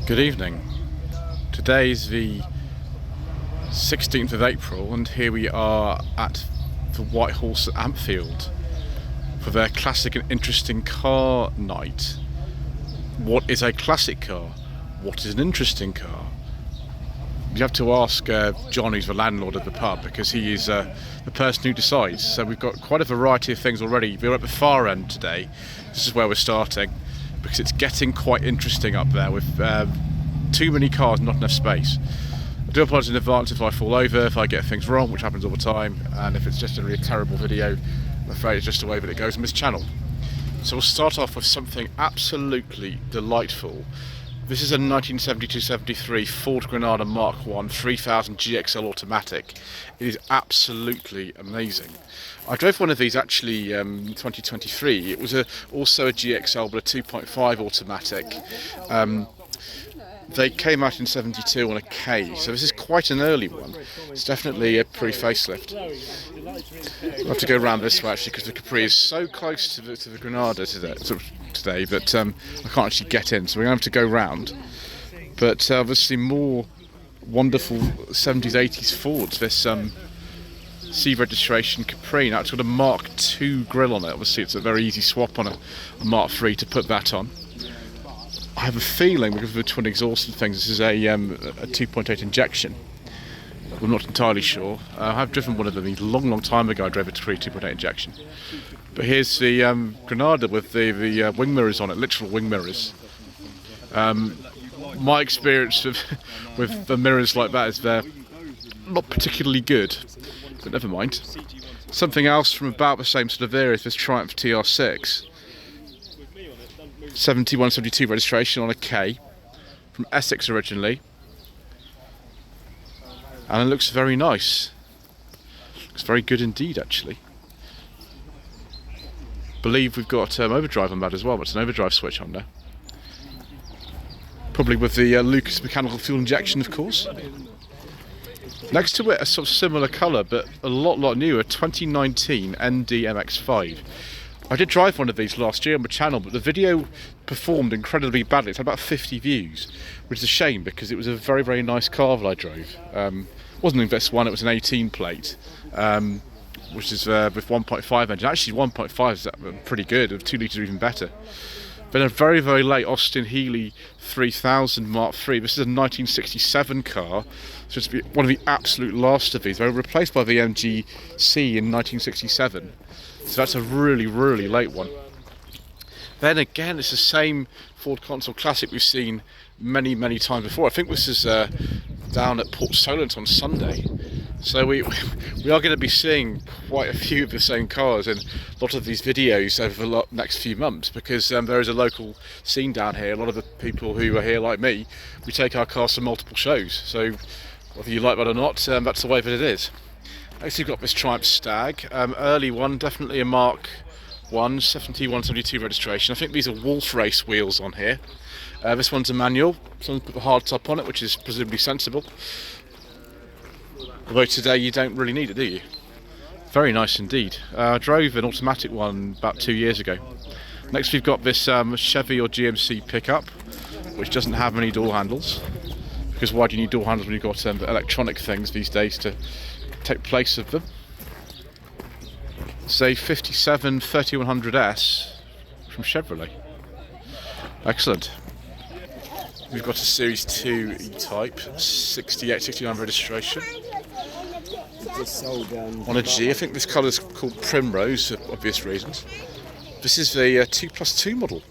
Good evening. Today is the 16th of April and here we are at the White Horse at Ampfield for their classic and interesting car night. What is a classic car? What is an interesting car? You have to ask John, who's the landlord of the pub, because he is the person who decides. So we've got quite a variety of things already. We're at the far end today. This is where we're starting, because it's getting quite interesting up there with too many cars, not enough space. I do apologise in advance if I fall over, if I get things wrong, which happens all the time, and if it's just a really terrible video, I'm afraid it's just the way that it goes on this channel. So we'll start off with something absolutely delightful. This is a 1972-73 Ford Granada Mark I 3000 GXL automatic. It is absolutely amazing. I drove one of these actually in 2023. It was also a GXL but a 2.5 automatic. They came out in 72 on a K, so this is quite an early one. It's definitely a pre-facelift. We'll have to go around this way actually because the Capri is so close to the Granada today that I can't actually get in, so we're going to have to go round. But obviously more wonderful 70s, 80s Fords. This C registration Capri. Now it's got a Mark II grille on it. Obviously it's a very easy swap on a Mark III to put that on. I have a feeling, because of the twin exhaust and things, this is a 2.8 injection. I'm not entirely sure. I have driven one of them a long time ago. I drove a 2.8 injection. But here's the Granada with the wing mirrors on it, literal wing mirrors. My experience with the mirrors like that is they're not particularly good, but never mind. Something else from about the same sort of era is this Triumph TR6. 71-72 registration on a K, from Essex originally, and it looks very nice. Looks very good indeed, actually. Believe we've got overdrive on that as well, but it's an overdrive switch on there. Probably with the Lucas mechanical fuel injection, of course. Next to it, a sort of similar colour, but a lot newer, 2019 ND MX-5. I did drive one of these last year on the channel, but the video performed incredibly badly. It's had about 50 views, which is a shame because it was a very nice car that I drove. It wasn't an Invest 1, it was an 18 plate, which is with 1.5 engine. Actually 1.5 is pretty good, 2 litres even better. Then a very late Austin Healey 3000 Mark III. This is a 1967 car, so it's one of the absolute last of these. They were replaced by the MGC in 1967. So that's a really late one. Then again, it's the same Ford Console Classic we've seen many times before. I think this is down at Port Solent on Sunday. So we are going to be seeing quite a few of the same cars in a lot of these videos over the next few months, because there is a local scene down here. A lot of the people who are here, like me, we take our cars to multiple shows. So whether you like that or not, that's the way that it is. Next we've got this Triumph Stag, early one, definitely a Mark I, 71-72 registration. I think these are Wolf Race wheels on here. This one's a manual, someone's put the hard top on it, which is presumably sensible. Although today you don't really need it, do you? Very nice indeed. I drove an automatic one about 2 years ago. Next we've got this Chevy or GMC pickup, which doesn't have any door handles. Because why do you need door handles when you've got electronic things these days to take place of them? It's a 57 3100S from Chevrolet. Excellent. We've got a Series 2 E-Type, 68-69 registration. On a G, I think this colour is called Primrose for obvious reasons. This is the 2+2 model.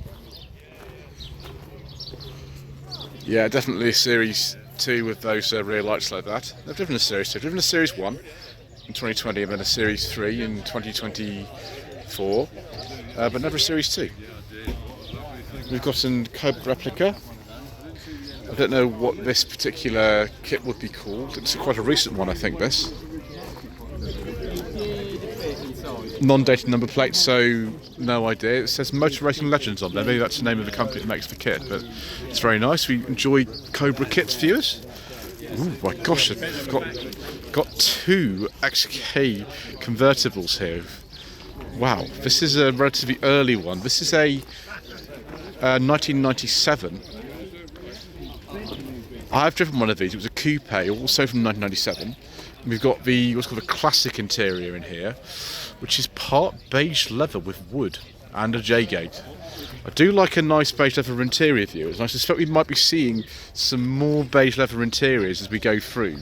Yeah, definitely a Series 2 with those rear lights like that. I've driven a Series 2, I've driven a Series 1 in 2020 and then a Series 3 in 2024, but never a Series 2. We've got a Cope replica. I don't know what this particular kit would be called. It's quite a recent one, I think, this. Non-dated number plate, so no idea. It says Motor Racing Legends on there. Maybe that's the name of the company that makes the kit, but it's very nice. We enjoy Cobra kits, viewers. Oh my gosh, I've got two XK convertibles here. Wow, this is a relatively early one. This is a 1997 I've driven one of these. It was a coupe, also from 1997. We've got the what's called a classic interior in here, which is part beige leather with wood and a J-gate. I do like a nice beige leather interior, viewers, and I suspect we might be seeing some more beige leather interiors as we go through.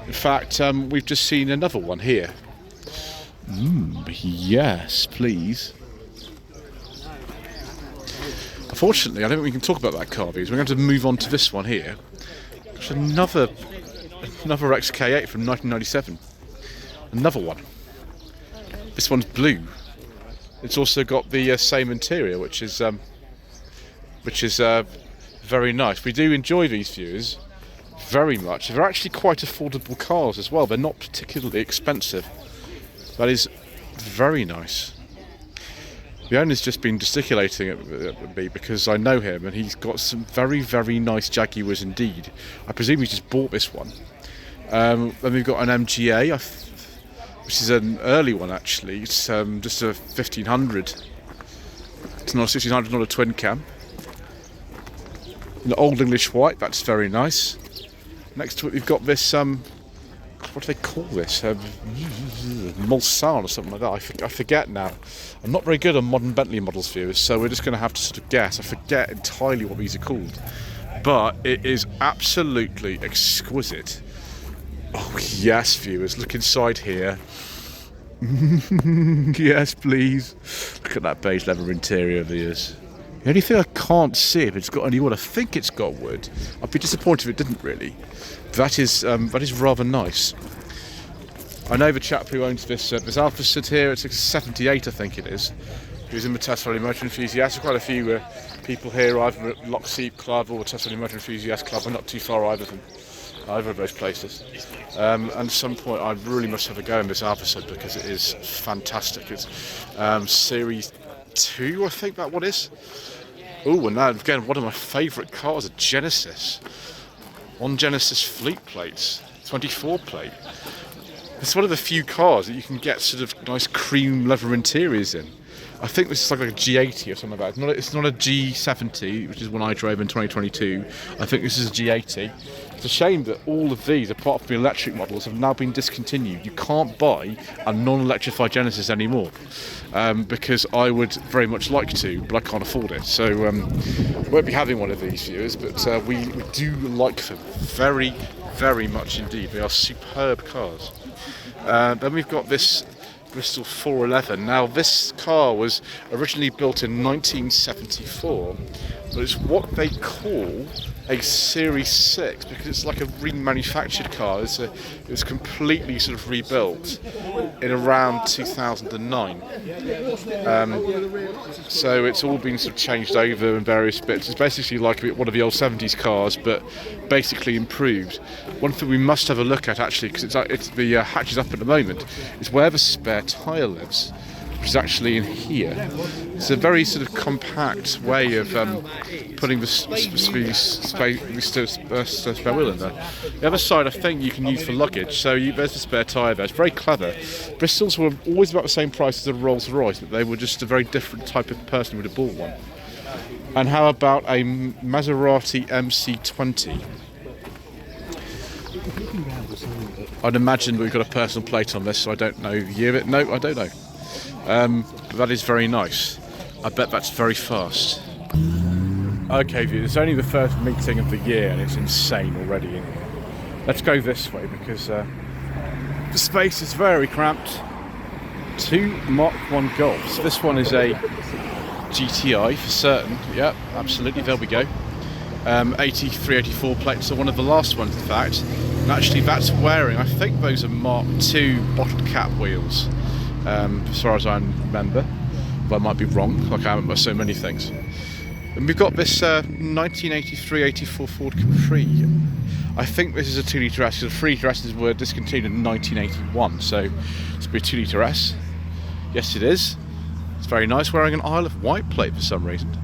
In fact, we've just seen another one here. Yes, please. Unfortunately, I don't think we can talk about that car, because we're going to move on to this one here. It's another XK8 from 1997. Another one. This one's blue. It's also got the same interior, which is very nice. We do enjoy these viewers very much. They're actually quite affordable cars as well. They're not particularly expensive. That is very nice. The owner's just been gesticulating at me because I know him, and he's got some very, very nice Jaguars indeed. I presume he just bought this one. Then we've got an MGA, which is an early one actually. It's just a 1500. It's not a 1600, not a twin cam. An old English white, that's very nice. Next to it we've got this, what do they call this? Mulsanne or something like that. I forget now. I'm not very good on modern Bentley models, viewers, so we're just going to have to sort of guess. I forget entirely what these are called. But it is absolutely exquisite. Oh yes, viewers, look inside here. Yes, please. Look at that beige leather interior, viewers. The only thing I can't see if it's got any wood, I think it's got wood. I'd be disappointed if it didn't really. That is rather nice. I know the chap who owns this Alpha here. It's a 78, I think it is. Who's in the Test Rally Motor Enthusiast. Quite a few people here, either at Lockseep Club or Test Rally Motor Enthusiast Club. We're not too far either of those places. And at some point, I really must have a go in this Alpha because it is fantastic. It's Series 2, I think that one is. Oh, and now again, one of my favourite cars, a Genesis. On Genesis fleet plates, 24 plate. It's one of the few cars that you can get sort of nice cream leather interiors in. I think this is like a G80 or something like that. It's not a G70, which is one I drove in 2022. I think this is a G80. It's a shame that all of these, apart from the electric models, have now been discontinued. You can't buy a non-electrified Genesis anymore, because I would very much like to, but I can't afford it. So won't be having one of these, viewers, but we do like them very, very much indeed. They are superb cars. Then we've got this Bristol 411. Now this car was originally built in 1974, but it's what they call a Series 6 because it's like a remanufactured car. It was completely sort of rebuilt in around 2009. So it's all been sort of changed over in various bits. It's basically like one of the old 70s cars, but basically improved. One thing we must have a look at actually, because it's the hatch is up at the moment, is where the spare tyre lives, which is actually in here. It's a very sort of compact way of putting the spare wheel in there. The other side I think you can use for luggage, so there's the spare tyre there. It's very clever. Bristols were always about the same price as a Rolls Royce, but they were just a very different type of person who would have bought one. And how about a Maserati MC20? I'd imagine we've got a personal plate on this, so I don't know the year of it. No, I don't know. But that is very nice. I bet that's very fast. Okay, viewers, it's only the first meeting of the year and it's insane already in here. Let's go this way because the space is very cramped. 2 Mark 1 Golfs. This one is a GTI for certain. Yep, absolutely, there we go. 83, 84 plates are one of the last ones in fact. And actually that's wearing, I think those are Mark 2 bottle cap wheels. As far as I remember, but I might be wrong, like I remember so many things. And we've got this 1983-84 Ford Capri. I think this is a 2-litre S, because the 3-litre S's were discontinued in 1981, so it's be a 2-litre S. Yes, it is. It's very nice, wearing an Isle of Wight plate for some reason.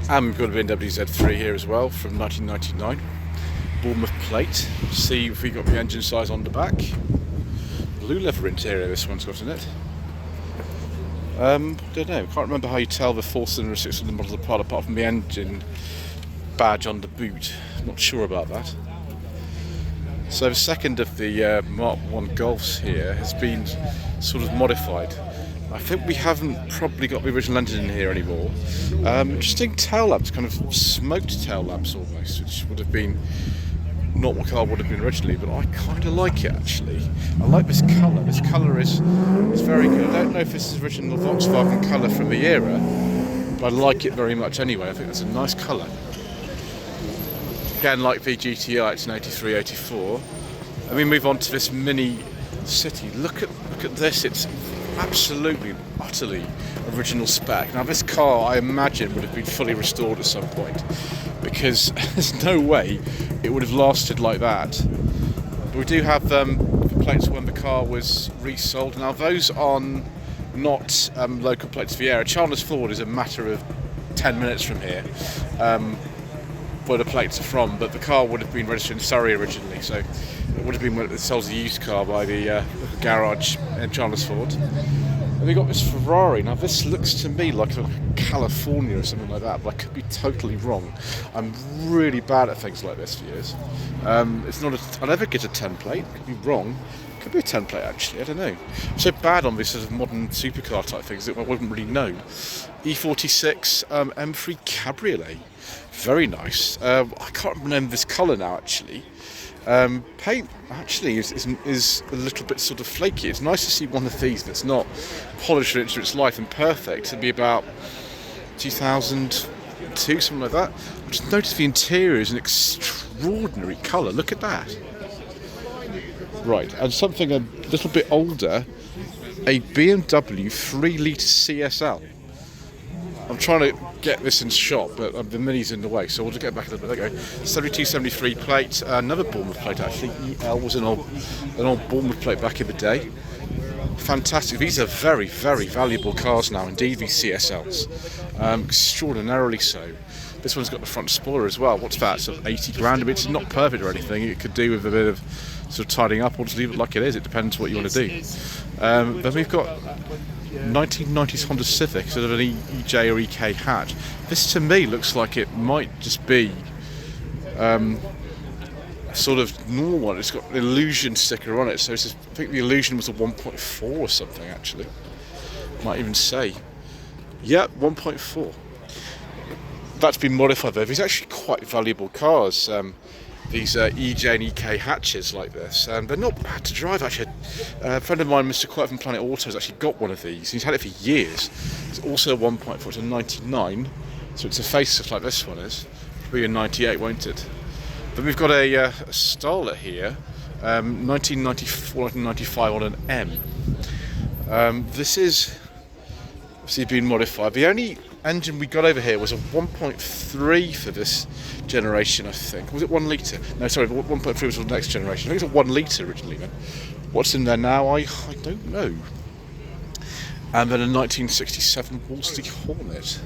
And we've got a BMW Z3 here as well from 1999. Bournemouth plate. See if we got the engine size on the back. Blue leather interior this one's got in it. Don't know, can't remember how you tell the 4-cylinder and 6-cylinder models apart from the engine badge on the boot. Not sure about that. So the second of the Mark 1 Golfs here has been sort of modified. I think we haven't probably got the original engine in here anymore. Interesting tail lamps, kind of smoked tail lamps almost, which would have been not what car would have been originally, but I kind of like it actually. I like this colour. This colour is very good. I don't know if this is original Volkswagen colour from the era, but I like it very much anyway. I think it's a nice colour. Again, like the GTI, it's an 83, 84. And we move on to this Mini City. Look at this. It's absolutely, utterly original spec. Now, this car, I imagine, would have been fully restored at some point, because there's no way it would have lasted like that. But we do have plates when the car was resold. Now, those are not local plates for the area. Chandler's Ford is a matter of 10 minutes from here. Where the plates are from, but the car would have been registered in Surrey originally, so it would have been when it sells a used car by the garage in Chandler's Ford. And we got this Ferrari. Now this looks to me like a California or something like that, but I could be totally wrong. I'm really bad at things like this for years. It's not I'll never get a 10 plate, could be wrong. Could be a 10 plate actually, I don't know. I'm so bad on these sort of modern supercar type things that I wouldn't really know. E46 M3 Cabriolet. Very nice. I can't remember this colour now actually. Paint actually is a little bit sort of flaky. It's nice to see one of these that's not polished into its life and perfect. It'd be about 2002, something like that. I just noticed the interior is an extraordinary colour. Look at that. Right, and something a little bit older, a BMW 3-litre CSL. I'm trying to get this in shot, but the Mini's in the way, so we'll just get back a little bit. There we go. 72, 73 plate, another Bournemouth plate actually. EL was an old Bournemouth plate back in the day. Fantastic. These are very, very valuable cars now, indeed, these CSLs. Extraordinarily so. This one's got the front spoiler as well. What's that? Sort of 80 grand. I mean, it's not perfect or anything. It could do with a bit of sort of tidying up, or just leave it like it is. It depends what you want to do. Then we've got 1990s Honda Civic, sort of an EJ or EK hatch. This to me looks like it might just be a sort of normal one. It's got an Illusion sticker on it, so I think the Illusion was a 1.4 or something actually. Might even say. Yeah, 1.4. That's been modified though. These are actually quite valuable cars. These EJ and EK hatches like this, they're not bad to drive actually. A friend of mine, Mr. Quiet from Planet Auto, has actually got one of these. He's had it for years. It's also a 1.4, it's a 99, so it's a facelift like this one is. Probably a 98, won't it? Then we've got a Starlet here, 1994, 1995 on an M. This is obviously been modified. The only engine we got over here was a 1.3 for this generation, I think. Was it 1 litre? No, sorry, 1.3 was the next generation. I think it was a 1 litre originally then. What's in there now? I don't know. And then a 1967 Wolseley Hornet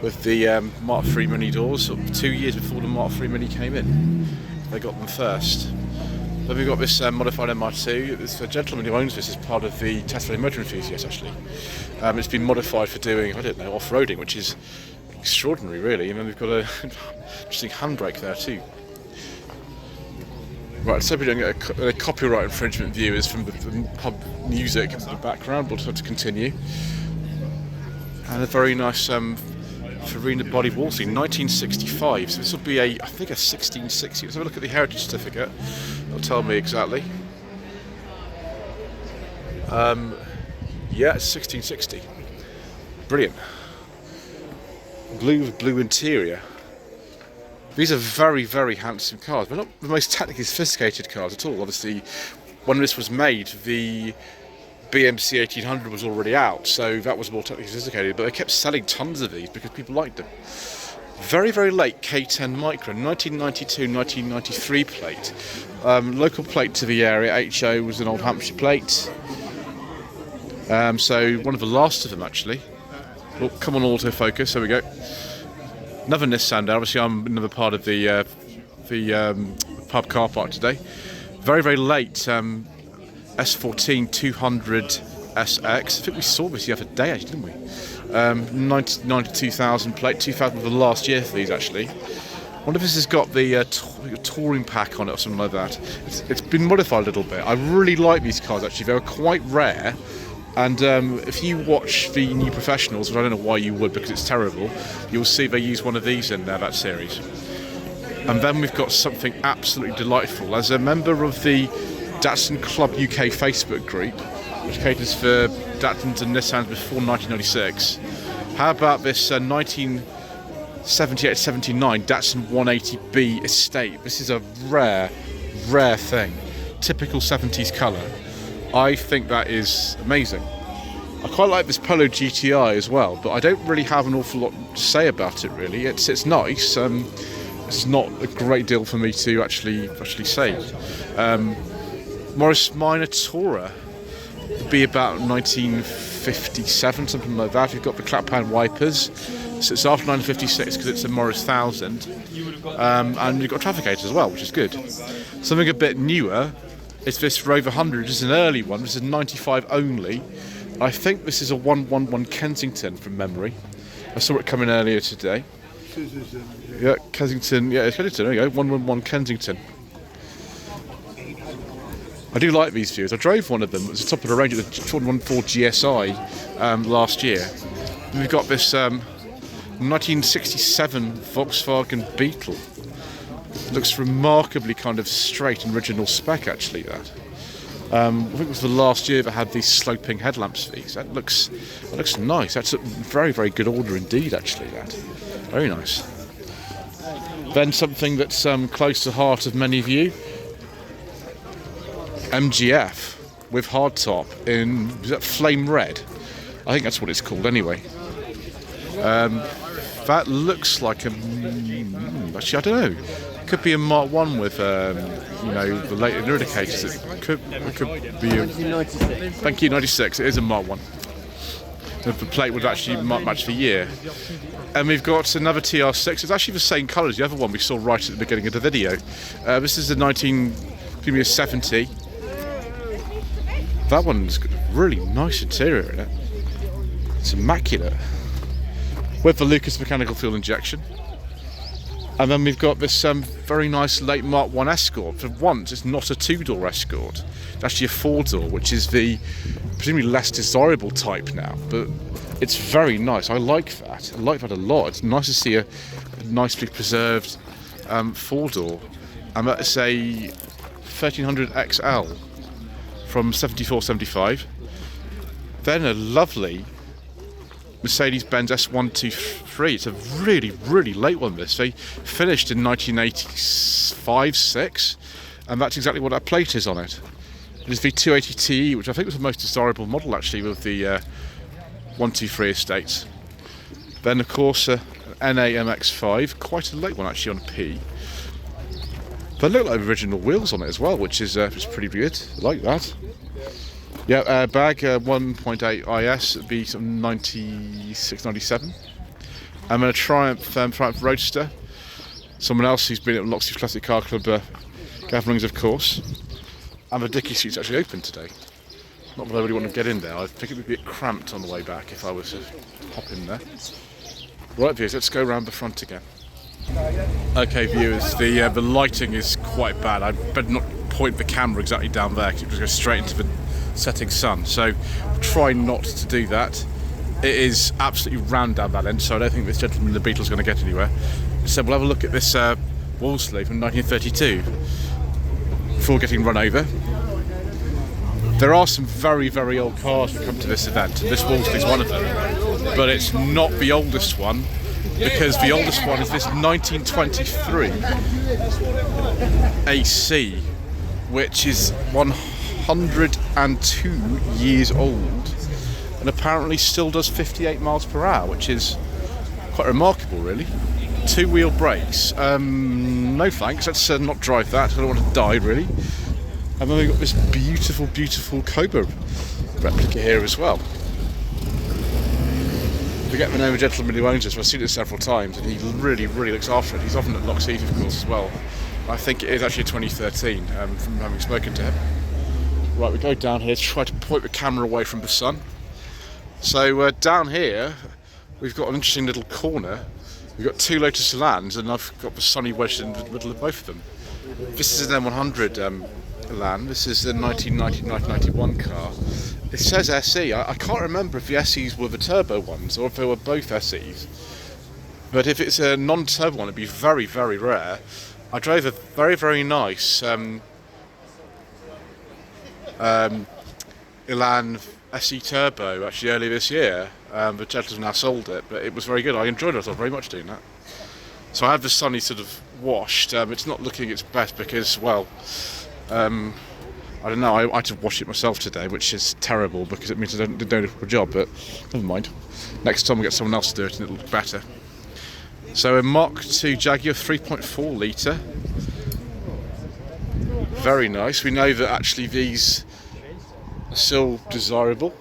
with the Mark III Mini doors, sort of 2 years before the Mark III Mini came in. They got them first. Then we've got this modified MR2. It's a gentleman who owns this as part of the Tesla Motor Enthusiast actually. It's been modified for doing, I don't know, off-roading, which is extraordinary really. And then we've got a interesting handbrake there too. Right, so we don't get a copyright infringement view is from the pub music in the background. We'll have to continue. And a very nice Farina body Wolseley, 1965. So this will be I think a 1660. Let's have a look at the heritage certificate. It'll tell me exactly. Yeah, it's 1660. Brilliant. Blue interior. These are very, very handsome cars. They're not the most technically sophisticated cars at all. Obviously, when this was made, the BMC 1800 was already out, so that was more technically sophisticated, but they kept selling tons of these because people liked them. Very, very late K10 Micra, 1992, 1993 plate. Local plate to the area, HO was an Old Hampshire plate. So one of the last of them actually. Oh, come on autofocus, there we go. Another Nissan there, obviously I'm another part of the pub car park today. Very, very late S14 200 SX. I think we saw this the other day actually, didn't we? 92,000 plate, 2000 was the last year for these actually. One of this has got the touring pack on it or something like that. It's been modified a little bit. I really like these cars actually. They were quite rare. And if you watch the New Professionals, which I don't know why you would because it's terrible, you'll see they use one of these in that series. And then we've got something absolutely delightful. As a member of the Datsun Club UK Facebook group, which caters for Datsuns and Nissans before 1996, how about this 1978-79 Datsun 180B Estate? This is a rare thing. Typical 70s colour. I think that is amazing. I quite like this Polo GTI as well, but I don't really have an awful lot to say about it really. It's nice. It's not a great deal for me to actually say. Morris Minor Tourer would be about 1957, something like that. You've got the clap-pan wipers. So it's after 1956 because it's a Morris 1000. And you've got traffic aids as well, which is good. Something a bit newer is this Rover 100. This is an early one. This is 95 only. I think this is a 111 Kensington from memory. I saw it coming earlier today. Yeah, Kensington. Yeah, it's Kensington. There you go. 111 Kensington. I do like these views. I drove one of them. It was the top of the range at the 114 GSI last year. And we've got this 1967 Volkswagen Beetle. Looks remarkably kind of straight and original spec actually, that. I think it was the last year that had these sloping headlamps for these. That looks nice. That's a very, very good order indeed actually, that. Very nice. Then something that's close to the heart of many of you. MGF with hardtop in, is that flame red? I think that's what it's called anyway. That looks like a, actually I don't know. It could be a Mark 1 with, the later indicators. It could be a... 1996. Thank you, 96. It is a Mark 1. The plate would actually match the year. And we've got another TR6. It's actually the same colour as the other one we saw right at the beginning of the video. This is the 1970. That one's got a really nice interior in it. It's immaculate. With the Lucas mechanical fuel injection. And then we've got this very nice late Mark 1 Escort. For once, it's not a two-door Escort. It's actually a four-door, which is the presumably less desirable type now. But it's very nice. I like that. I like that a lot. It's nice to see a nicely preserved four-door. And that's a 1300 XL from 74-75. Then a lovely Mercedes-Benz S123. It's a really, really late one, this. They finished in 1985-6, and that's exactly what that plate is on it. It is the 280T, which I think was the most desirable model, actually, with the 123 estates. Then, of course, NA MX-5, quite a late one, actually, on P. They look like original wheels on it as well, which is pretty good. I like that. Yeah, bag 1.8 IS would be some 96, 97. I'm going to Triumph Roadster. Someone else who's been at Loxley's Classic Car Club gatherings, of course. And the dicky seat's actually open today. Not that I really want to get in there. I think it would be a bit cramped on the way back if I was to hop in there. Right, viewers, let's go around the front again. Okay, viewers, the lighting is quite bad. I better not point the camera exactly down there because it just goes straight into the setting sun, so try not to do that. It is absolutely round down that end, so I don't think this gentleman in the Beetle's going to get anywhere. So we'll have a look at this wall sleeve from 1932 before getting run over. There are some very, very old cars that come to this event, and this wall sleeve is one of them, but it's not the oldest one, because the oldest one is this 1923 AC, which is 102 years old and apparently still does 58 miles per hour, which is quite remarkable really. Two-wheel brakes. No thanks, let's not drive that. I don't want to die really. And then we've got this beautiful, beautiful Cobra replica here as well. I forget the name of the gentleman who owns this, but I've seen it several times and he really, really looks after it. He's often at Loxley, of course, as well. I think it is actually 2013 from having spoken to him. Right, we go down here to try to point the camera away from the sun. So down here, we've got an interesting little corner We've got two Lotus sedans, and I've got the Sunny wedged in the middle of both of them. This is an M100 Elan. This is a 1990-1991 car. It says SE. I can't remember if the SEs were the turbo ones or if they were both SEs. But if it's a non-turbo one, it'd be very, very rare. I drove a very, very nice Elan SE Turbo actually earlier this year. The gentleman's now sold it, but it was very good. I enjoyed it. I thought very much doing that. So I had the Sunny sort of washed. It's not looking its best because, well, I don't know. I had to wash it myself today, which is terrible because it means I didn't do a good job. But never mind. Next time we'll get someone else to do it, and it'll look better. So a Mark II Jaguar 3.4 litre. Very nice. We know that actually these are still desirable,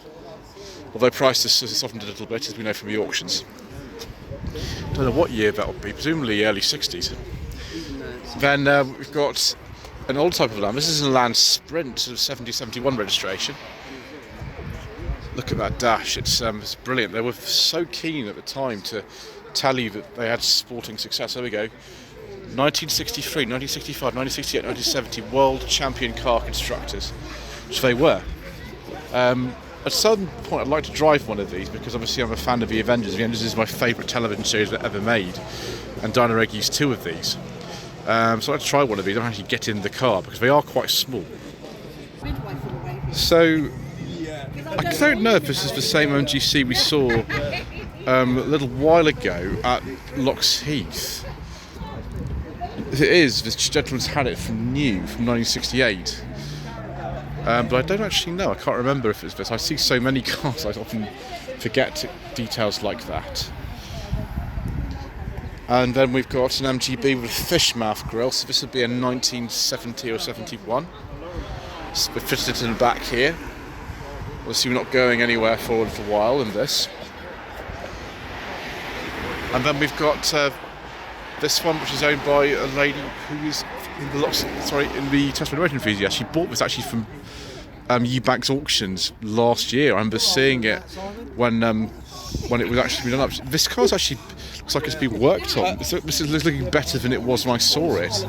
although price has softened a little bit, as we know from the auctions. Don't know what year that will be, presumably early 60s. Then we've got an old type of Elan. This is an Elan Sprint, sort of 70-71 registration. Look at that dash, it's brilliant. They were so keen at the time to tell you that they had sporting success. There we go. 1963, 1965, 1968, 1970 world champion car constructors, which they were. At some point I'd like to drive one of these because obviously I'm a fan of the Avengers. The Avengers is my favourite television series ever made, and Dinah Egg used two of these. So I'd like to try one of these. I don't actually get in the car because they are quite small. So I don't know if this is the same MGC we saw a little while ago at Locks Heath. If it is, this gentleman's had it from new, from 1968. But I don't actually know. I can't remember if it's this. I see so many cars, I often forget details like that. And then we've got an MGB with a fish mouth grille. So this would be a 1970 or 71. So we fitted it in the back here. Obviously we're not going anywhere for a little while in this. And then we've got this one, which is owned by a lady who is in the Tesla Motor Enthusiast. She bought this actually from Eubanks Auctions last year. I remember seeing it when it was actually been done up. This car's actually looks like it's been worked on. This is looking better than it was when I saw it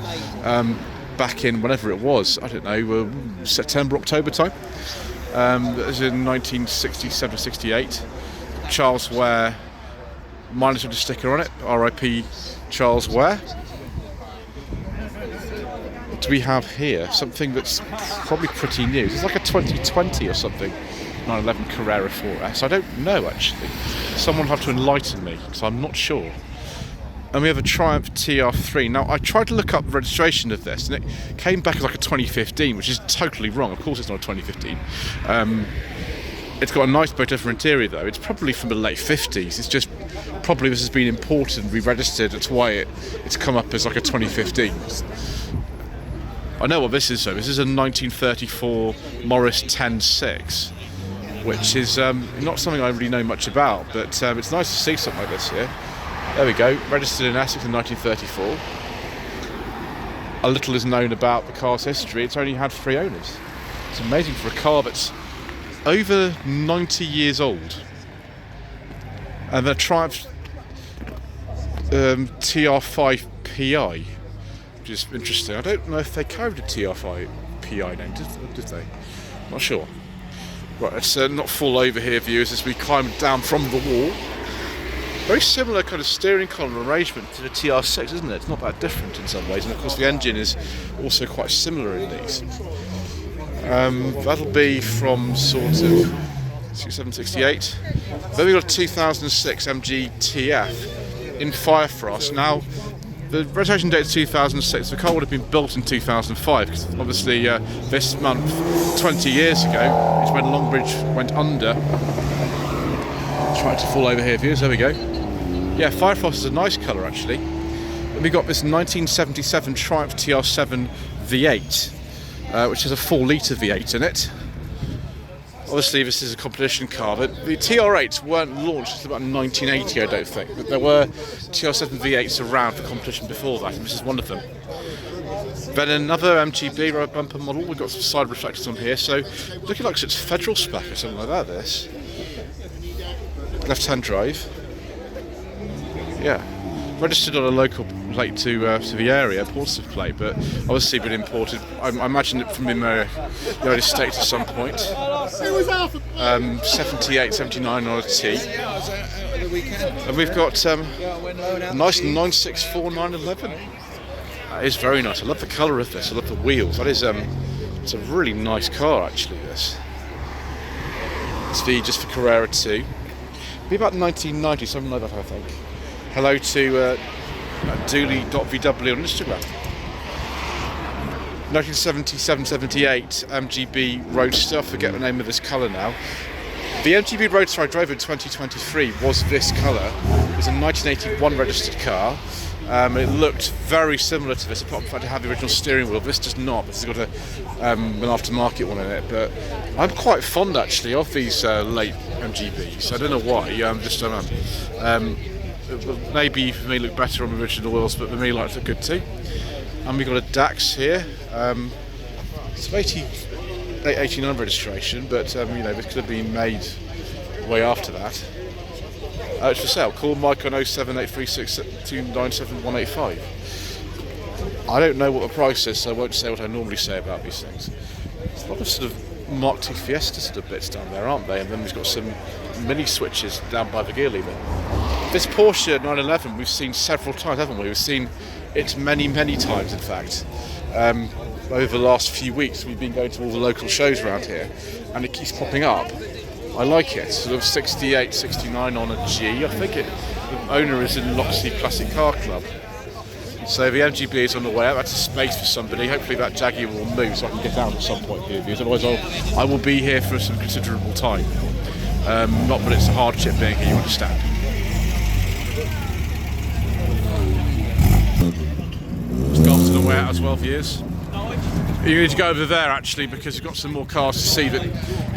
back in whenever it was. I don't know, September, October time. It was in 1967, 68. Charles Ware, minus with a sticker on it. R.I.P. Charles Ware. What do we have here? Something that's probably pretty new. It's like a 2020 or something. 911 Carrera 4S. I don't know actually. Someone will have to enlighten me because I'm not sure. And we have a Triumph TR3. Now I tried to look up the registration of this and it came back as like a 2015, which is totally wrong. Of course it's not a 2015. It's got a nice bit different interior though. It's probably from the late 50s. It's just probably this has been imported and re-registered. That's why it's come up as like a 2015. I know what this is though. This is a 1934 Morris 10.6, which is not something I really know much about, but it's nice to see something like this here. There we go, registered in Essex in 1934. A little is known about the car's history. It's only had 3 owners. It's amazing for a car that's over 90 years old. And the Triumph TR5 PI, which is interesting. I don't know if they carried a TR5 PI name, did they? Not sure. Right, let's not fall over here, viewers, as we climb down from the wall. Very similar kind of steering column arrangement to the TR6, isn't it? It's not that different in some ways, and of course the engine is also quite similar in these. That'll be from sort of 67, 68. Then we've got a 2006 MG TF in Firefrost. Now, the registration date is 2006. The car would have been built in 2005, because obviously this month, 20 years ago, is when Longbridge went under. Trying to fall over here, viewers. There we go. Yeah, Firefrost is a nice colour actually. Then we got this 1977 Triumph TR7 V8, which has a 4-litre V8 in it. Obviously, this is a competition car, but the TR8s weren't launched until about 1980, I don't think. But there were TR7 V8s around for competition before that, and this is one of them. Then another MGB road bumper model. We've got some side reflectors on here, so looking like it's federal spec or something like that. This left-hand drive. Yeah, registered on a local plate to the area, Portsmouth plate, but obviously been imported. I imagine it from the United States at some point. 78, 79 on a T. And we've got a nice 964 911. That is very nice. I love the colour of this. I love the wheels. That is it's a really nice car actually. This. It's just for Carrera 2. Be about 1990, something like that, I think. Hello to Dooley.vw on Instagram. 1977-78 MGB Roadster. I forget the name of this colour now. The MGB Roadster I drove in 2023 was this colour. It was a 1981 registered car. It looked very similar to this, apart from the fact it had the original steering wheel. This does not. This has got an aftermarket one in it. But I'm quite fond actually of these late MGBs. I don't know why. Maybe for me look better on the original wheels, but for me like look good too. And we've got a DAX here. It's 89 registration, but this could have been made way after that. It's for sale. Call Mike on 07836297185. I don't know what the price is, so I won't say what I normally say about these things. There's a lot of sort of Mark II Fiesta sort of bits down there, aren't they? And then we've got some mini switches down by the gear lever. This Porsche 911 we've seen several times, haven't we? We've seen it many, many times, in fact. Over the last few weeks, we've been going to all the local shows around here, and it keeps popping up. I like it. Sort of 68, 69 on a G. I think the owner is in Loxley Classic Car Club. So the MGB is on the way out. That's a space for somebody. Hopefully that Jaguar will move so I can get out at some point here. Because otherwise I will be here for some considerable time. Not that it's a hardship being here, you understand. Golf's on the way out as well, viewers. You need to go over there actually because you've got some more cars to see that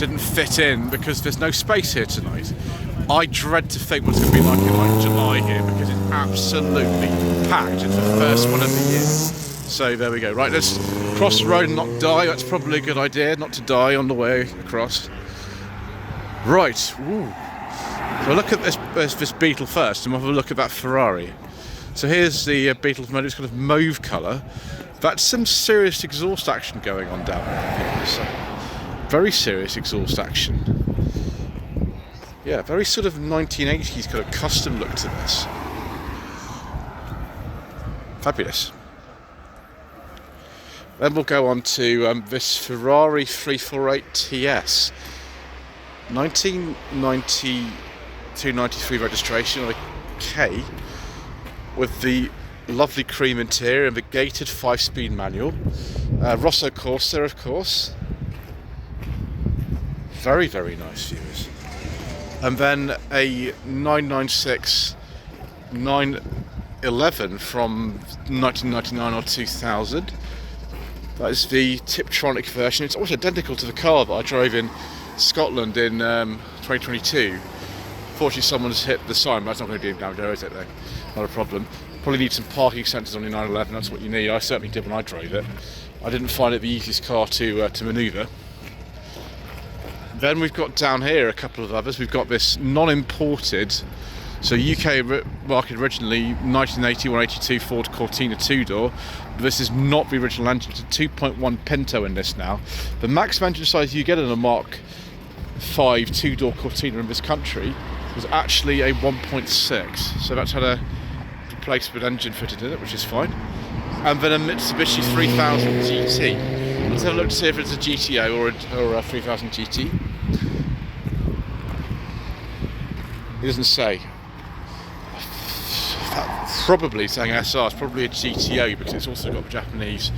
didn't fit in because there's no space here tonight. I dread to think what's going to be like in July here because it's absolutely packed. It's the first one of the year. So there we go. Right, let's cross the road and not die. That's probably a good idea, not to die on the way across. Right. Ooh. So look at this Beetle first and we'll have a look at that Ferrari. So here's the Beetle from it's kind of mauve colour. That's some serious exhaust action going on down there. So, very serious exhaust action. Yeah, very sort of 1980s kind of custom look to this. Fabulous. Then we'll go on to this Ferrari 348 TS. 1992-93 registration on a K with the lovely cream interior and the gated 5-speed manual. Rosso Corsa, of course. Very, very nice, viewers. And then a 996 911 from 1999 or 2000. That is the Tiptronic version. It's almost identical to the car that I drove in Scotland in 2022. Fortunately, someone's hit the sign, but that's not going to be down there, is it, though? Not a problem. Probably need some parking sensors on your 911, that's what you need. I certainly did when I drove it. I didn't find it the easiest car to manoeuvre. Then we've got down here a couple of others. We've got this non-imported, so UK market originally 1980-182 Ford Cortina 2-door. This is not the original engine, it's a 2.1 Pinto in this now. The maximum engine size you get in a Mark 5 2-door Cortina in this country was actually a 1.6, so that's had a replacement engine fitted in it, which is fine. And then a Mitsubishi 3000 GT. Let's have a look to see if it's a GTO or a 3000 GT. It doesn't say. Probably saying SR, it's probably a GTO because it's also got the Japanese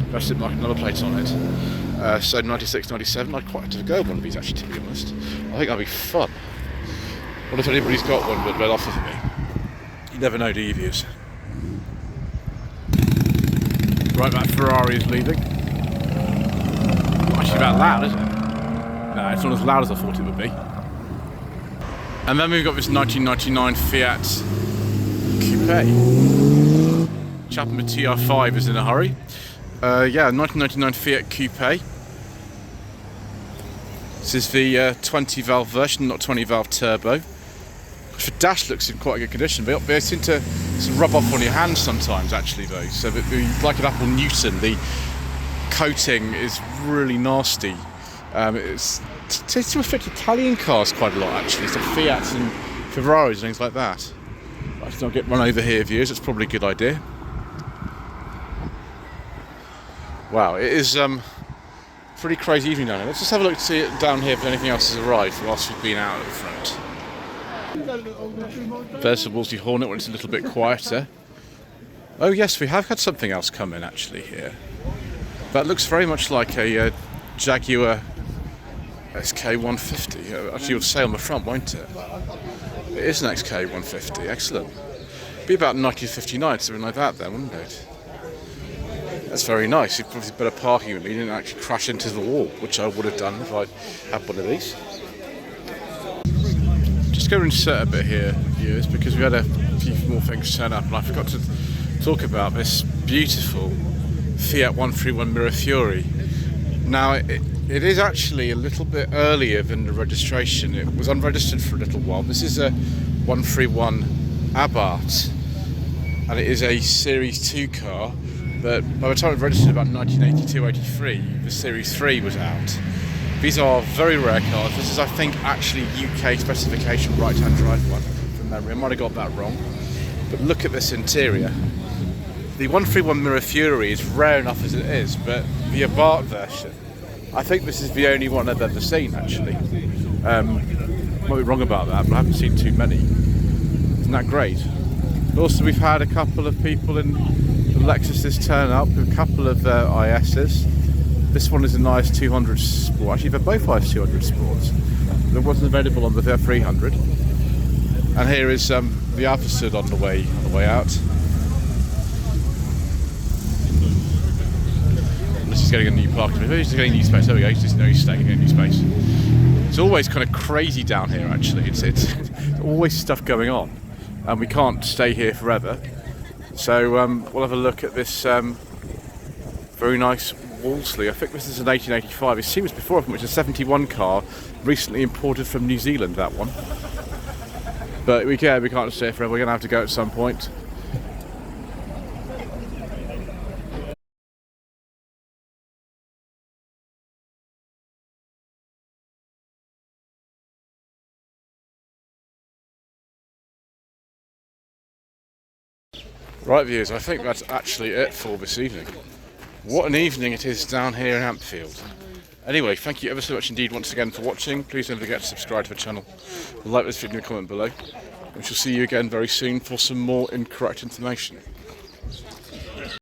domestic market number plate on it. So 96, 97, I'd quite like to go on one of these actually, to be honest. I think that'd be fun. What if anybody's got one but they'll offer for me? You never know, do you, viewers? Right, that Ferrari is leaving. Not actually that loud, is it? No, it's not as loud as I thought it would be. And then we've got this 1999 Fiat Coupe. Chap with TR5 is in a hurry. 1999 Fiat Coupe. This is the 20 valve version, not 20 valve turbo. The dash looks in quite good condition, but they seem to sort of rub off on your hands sometimes, actually, though. So that like an Apple Newton, the coating is really nasty. It tends to affect Italian cars quite a lot, actually. So Fiats and Ferraris and things like that. Let's not get run over here, viewers. It's probably a good idea. Wow, it is pretty crazy evening down here. Let's just have a look to see it down here if anything else has arrived whilst we've been out at the front. There's the Wolseley Hornet when it's a little bit quieter. Oh yes, we have had something else come in actually here. That looks very much like a Jaguar SK150. Actually, you'll say on the front, won't it? It is an XK150. Excellent. Be about 1959, something like that, then, wouldn't it? That's very nice. You've probably better parking with me. You didn't actually crash into the wall, which I would have done if I had one of these. Just going to insert a bit here, viewers, because we had a few more things turn up, and I forgot to talk about this beautiful Fiat 131 Mirafiori. Now, it is actually a little bit earlier than the registration. It was unregistered for a little while. This is a 131 Abarth, and it is a Series 2 car. But by the time it registered about 1982-83, the Series 3 was out. These are very rare cars. This is, I think, actually UK specification right-hand drive one from memory. I might have got that wrong. But look at this interior. The 131 Mirafiori is rare enough as it is, but the Abarth version, I think this is the only one I've ever seen, actually. Might be wrong about that, but I haven't seen too many. Isn't that great? Also, we've had a couple of people in the Lexuses turn up with a couple of ISs. This one is an IS 200 Sport. Actually, they're both IS 200 Sports. There wasn't available on the 300. And here is the Ampfield on the way out. This is getting a new parking. He's getting a new space. There we go. He's staying in a new space. It's always kind of crazy down here. Actually, it's always stuff going on, and we can't stay here forever. So we'll have a look at this very nice Wolseley. I think this is an 1885. It seems before, which is a 71 car, recently imported from New Zealand. That one, but we can't stay forever. We're going to have to go at some point. Right, viewers, I think that's actually it for this evening. What an evening it is down here in Ampfield. Anyway, thank you ever so much indeed once again for watching. Please don't forget to subscribe to the channel, like this video and comment below. We shall see you again very soon for some more incorrect information.